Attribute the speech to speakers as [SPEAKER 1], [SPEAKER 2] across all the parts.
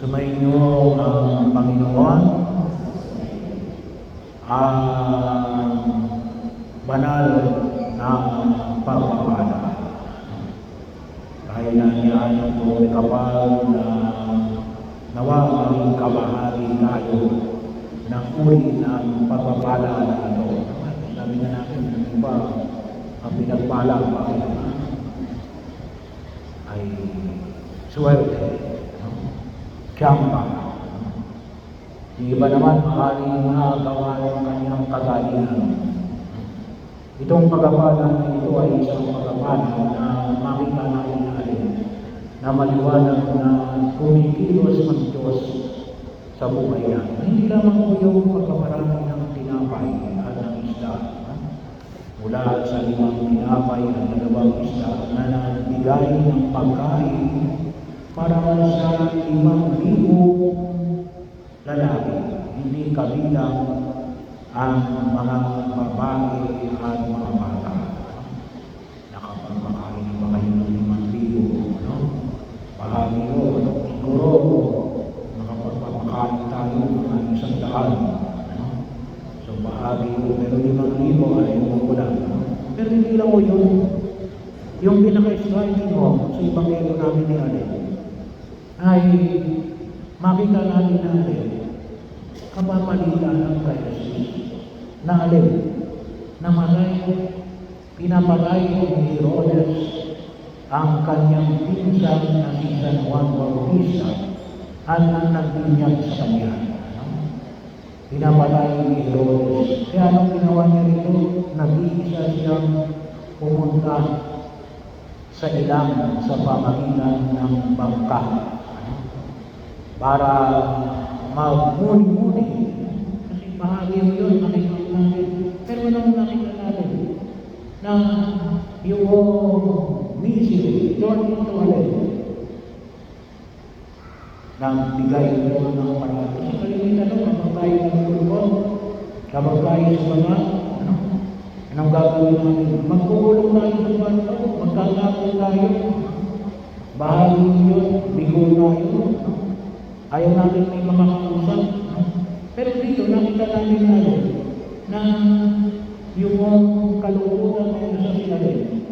[SPEAKER 1] Sumainyo ang Panginoon, ang banal na pagpapala. Dahil na niya ang buong kapal na nawa maging kabahagi tayo ng uri ng pagpapala na ito. Sabi na natin, ang iba ang pinagpala ay swerte, tiyamba. Yung iba naman, maaaring nagawa ng kanyang kagalingan. Itong pagpapala na ito ay isang pagpapala na makita natin na maliwanag na kumikilos ang Diyos sa buhay natin. Hindi lamang po yung pagkamarami ng tinapay at ng isda. Mula sa 5 tinapay at 2 isda na nagbigay ng pagkain para sa 5,000 lalaki, hindi kabilang ang mga babae at mga bata. Nakapagpakain ba kayo ng 5,000? Bahagi yun, siguro nakapagpapakain tayo ng 100. So bahagi yun, pero 5,000 ay umukulang. Pero hindi lang ko yun. Yung pinaka-striking mo sa Ebanghelyo namin ni Alin ay makita natin na Alin kapapalitan ng kay Jesus na Alin namatay, pinapatay ni Herodes ang kanyang pinsan na si San Juan Bautista at ang nagbinyag sa kanya. Pinapatay ni Herodes. Kaya anong ginawa niya rito? Nag-iisa siyang pumunta sa ilang sa pamagitan ng bangka para magmuni-muni. Kasi bahagi mo yun, nakikita natin. Pero anong nakita natin? Na yung misery, Lord ito alin, nang bigay ito ng parati. Sa kalimitan ito, kapag tayo nagulong, kapag tayo sa mga, anong gagawin natin? Magkukulong tayo sa mga, magkakapon tayo, bahagi yun, bigo tayo, ayaw natin may mga kausap. Pero dito, nakita natin na yung kalungkutan ng sa sinabi,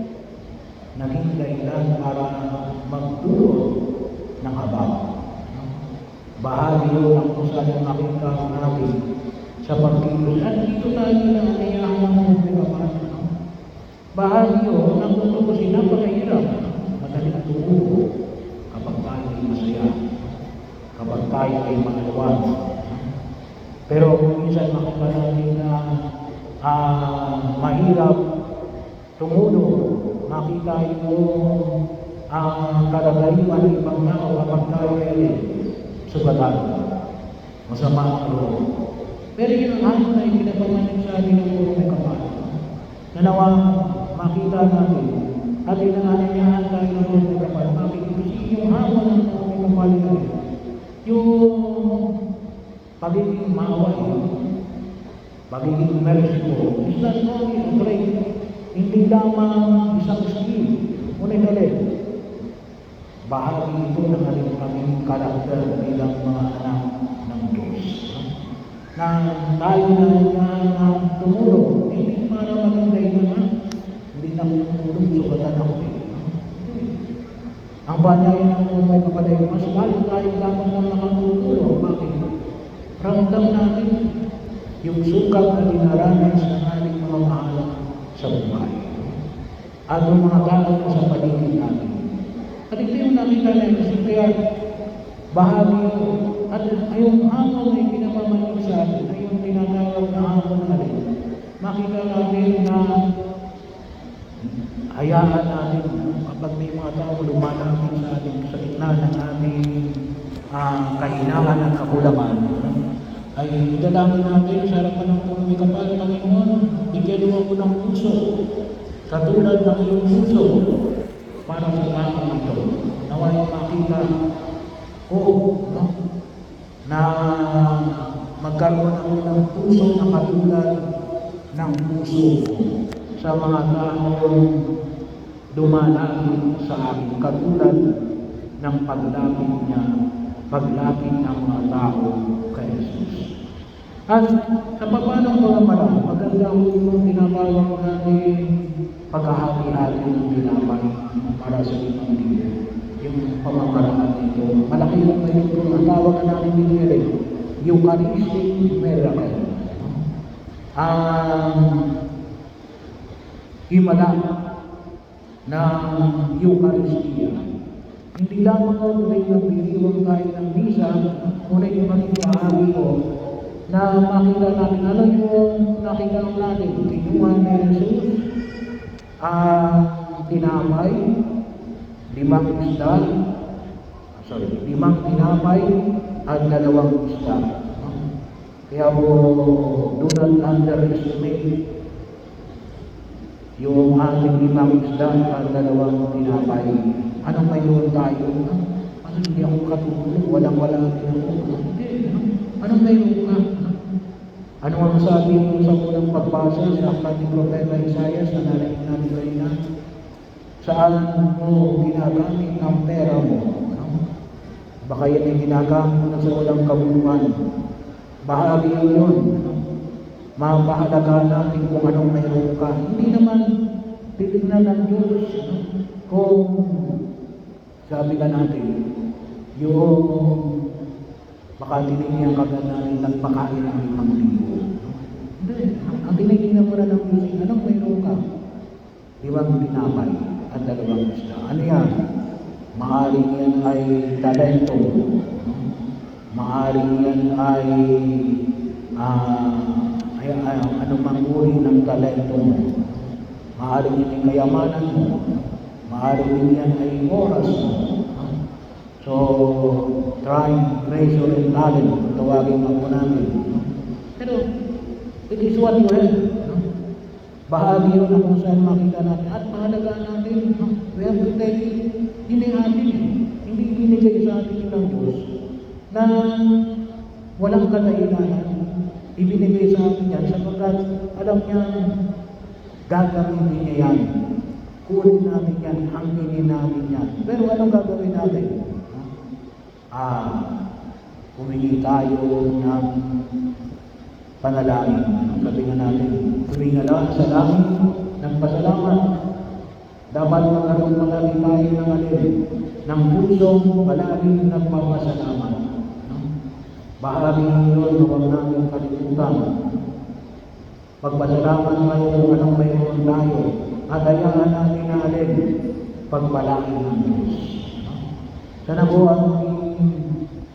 [SPEAKER 1] naging dahilan para magdulot ng habang. Bahagi yun ang kung saan makita natin sa pagkilos. At dito tayo na kailangan ng mga bahagi yun ang tutukusin napakahirap. Madaling tumulo kapag tayo ay masaya, kapag tayo ay maalawan. Pero minsan makita natin na mahirap tumulong, makita yung kalagayan ng ibang tao kapag tayo ay sugatan, masama ang loob. Pero yun ang ano na ipinapamanin sa atin ng puro may kapal. Nanawa, makita natin at inanganyahan tayo ng puro may kapal. Makikita yung hamon ng puro may kapal natin. Yung pagiging maaway, pagiging merciful, is not only a trait, hindi lamang isang skill, ngunit alin, bahagi ito ng aming karakter bilang mga anak ng Diyos. Na tayo na tumulong, hindi para maganda naman, hindi na tumulong sugatan ako. Ang banyayan ng may kapatay, mas lalo tayo dapat na makatulong. Bakit? Ramdam natin yung sukat na dinaranas ng ating mga mahal sa buhay. At yung mga tao sa paligid natin. At ito yung nakita natin, kaya bahagi at yung hamon na pinapamanig sa atin, ay yung tinatawag na hamon natin. Makita natin na hayaan natin kapag may mga tao lumalapit sa atin sa gitna ng ating kahinaan at kakulangan, ay idalangin natin sa harapan ng puro may kapal, Panginoon, bigyan mo ako ng puso, katulad ng iyong puso, para sa tao ito. Naway makita ko, na magkaroon ako ng puso na katulad ng puso sa mga taong dumalapit sa akin, katulad ng paglapit niya paglapit ng mga tao kay Jesus. At sa papanong mga paraan, maganda ho yung tinatawag natin paghahati-hati ng tinapay para sa ibang libo. Yung pamamaraan nito, malaki yung may ito, ang tawag na natin din Eucharistic miracle. Ang himala ng Eucharistia. Hindi lamang ako tuloy nagdiriwang tayo ng misa, ngunit yung maging bahagi ko na makita natin, ano yung nakita natin, kinuha ni Jesus, tinapay, limang tinapay at 2 isda. Kaya po, do not underestimate yung ating 5 isda at 2 tinapay. Anong mayroon tayo? Ano hindi ako katulog? Walang-wala din ako. Anong mayroon ka? Ano ang sabi mo sa unang pagbasa sa aklat ni Propeta Isaias na narinig natin kanina? Saan mo ginagamit ang pera mo? Baka yan ay ginagamit mo na sa walang kabuluhan. Bahagi yun. Mapahalaga natin kung anong mayroon ka. Hindi naman titignan ng Diyos kung sabi ka natin, yung baka tinignan ka na natin nagpakain ng 5,000. Hindi. Ang tinignan mo na ng Diyos, anong mayroon ka? 5 tinapay at 2 isda. Ano yan? Maaring yan ay talento. Maaring yan ay anumang uri ng talento mo. Maaring yan ay kayamanan mo. Maaring yan ay oras mo. So, trying, treasure, and talent, tawagin ako namin. Pero, it is what you have. Bahagi yun na kung saan makita natin. At mahalaga natin, we have to take it. Hindi atin. Hindi binigay sa atin ng Diyos na walang kadahilanan. Ibinigay sa atin yan sapagkat alam niya gagamitin niya yan. Kunin natin yan, hanginin natin yan. Pero anong gagawin natin? Humingi tayo ng panalangin. Sabi nga natin, humingi lang sa langit ng pasalamat. Dapat magkaroon palagi tayo ng alin, ng pusong palaging nagpapasalamat. Bahagi yun na huwag natin kalimutan. Pagpasalamat tayo kung anong mayroon tayo, at ayahan natin na alin, pagpalain ng Diyos. Sana po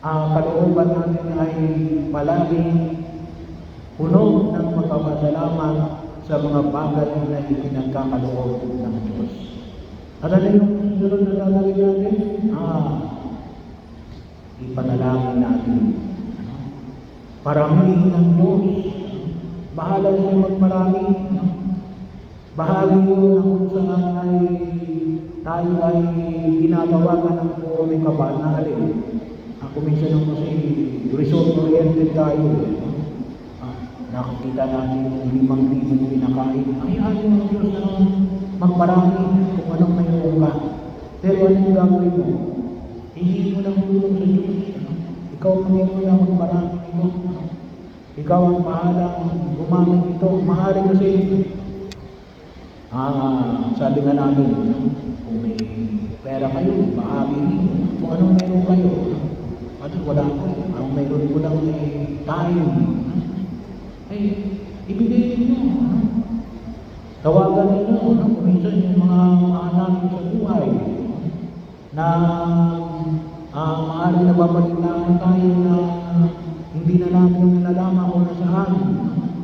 [SPEAKER 1] ang kalooban natin ay palaging puno ng magpapasalamat sa mga bagay na ipinagkakaloob ng Diyos. At ano yung sunod na gagawin natin? Ipanalangin natin. Paramihin ng Diyos. Bahala siya magmarami. Bahagi yun na kung saan ay tayo ay ginagawagan ng purong kabal na alin. Ako minsan nung kasi result-oriented tayo. Nakikita natin yung 5,000 pinakain. Ay, ayaw ng Diyos na magmarami kung anong mayroon ka. Pero anong gagawin mo? Hindi mo lang tulong sa Diyos. Ikaw Panginoon na magmarami ito. Ikaw ang bahalang gumamit ito. Maaari kasi, sabi nga namin, kung may pera kayo, bahagi ninyo. Kung anong mayroon kayo, at wala ko. Ang mayroon ko lang ay time. Ay, ibigay ninyo. Tawagan ninyo. Kung minsan yung mga namin sa buhay na maaari na babalitaan tayo na hindi na namin nalalaman kung nasaan.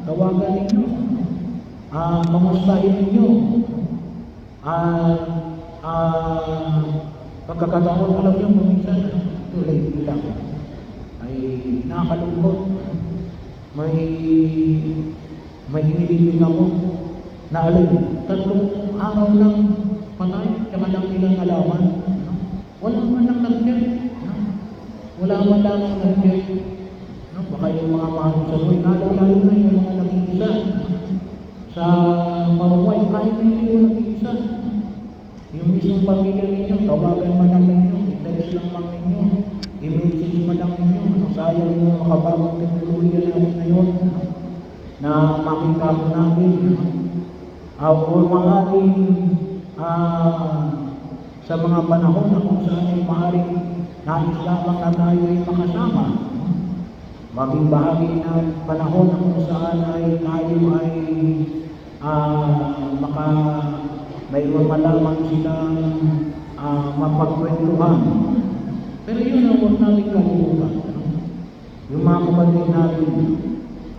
[SPEAKER 1] Tawagan ninyo. Kamustahin ninyo. Pagkakataon alam nyo, minsan, late lang. Ay nakakalungkot. May inilibing ako na alin, 3 araw lang patay, kaya lang nilang alaman. Wala man lang nag-check. Wala man lang nag-check. Baka yung mga mahal sa buhay, lalo na yung mga nag-iisa sa maruway, kahit hindi yung nag-iisa. Yung mismong pamilya ninyo, tawagan man lang ninyo, i-text lang man ninyo, i-message lang ninyo. Sayang yung makabagong teknolohiya natin ngayon. Na makita ko natin. O maaaring sa mga panahon na kung saan ay maaaring nais lamang na tayo ay makasama. Maging bahagi ng panahon na kung saan ay tayo ay may malaman silang mapagkwentuhan. Pero yun ang huwag natin kalimutan. Yung mga kapatid natin,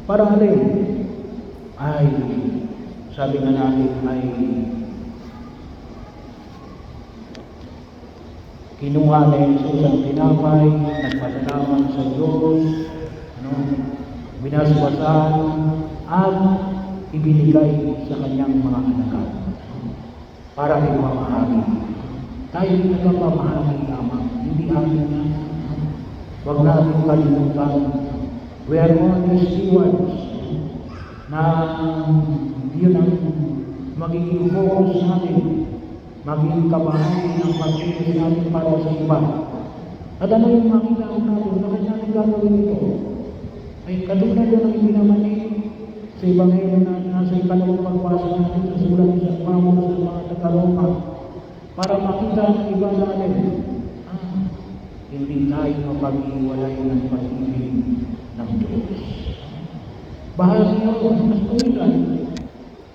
[SPEAKER 1] para alin ay sabi nga natin ay kinuha na Jesus ang tinapay, nagpasalamat sa Diyos, binasbasan at ibinigay sa kanyang mga anak para ipamahagi. Tayo nagpapamahagi lamang, hindi atin na. Huwag natin kalimutan, we are only stewards na yun ang magiging focus natin, magiging kabahagi ng pag-ibig natin para sa iba. At ano yung makita natin, bakit natin gagawin ito? Ay katulad yun ang ibinaman sa Ebanghelyo na nasa ikalawang pagbasa natin sa sulat sa Pawulo sa mga taga-Roma para makita ng iba natin, hindi tayo mapag-iwalay ng pag-ibig ng Diyos. Bahagi ako, mas kumisan.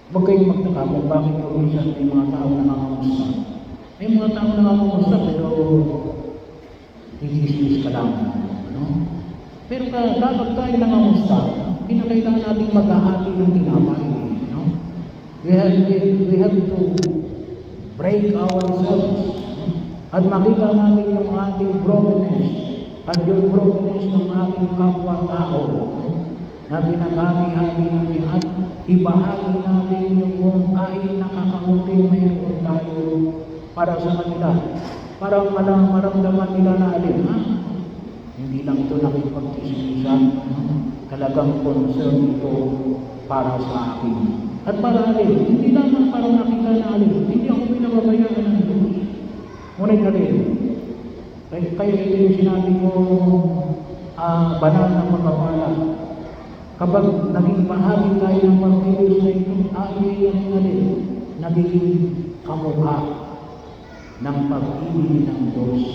[SPEAKER 1] Huwag kayong magtaka kung bakit kumisan may mga tao na nangangamusta. May mga tao na nangangamusta pero nag-isis ka lang. Pero dapat tayo nangangamusta, pinakailangan natin maghahati ng tinapay. We have to break ourselves at makita natin yung ating brokenness at yung brokenness ng ating kapwa-tao na pinaghabi-habi natin at ibahagi natin yung kahit nakakaunting mayroon tayo para sa kanila. Para maramdaman nila na alin, hindi lang ito nakipagtismisan, talagang concern ito para sa akin. At para alin, hindi naman para nakita na alin, hindi ako pinababayaan ng Diyos. Ngunit alin, kaya ito yung sinabi ko, banal na pagkakala. Kapag naging bahagi tayo ng pag-ibig na ito, yan alin, nagiging kamukha ng pag-ibig ng Diyos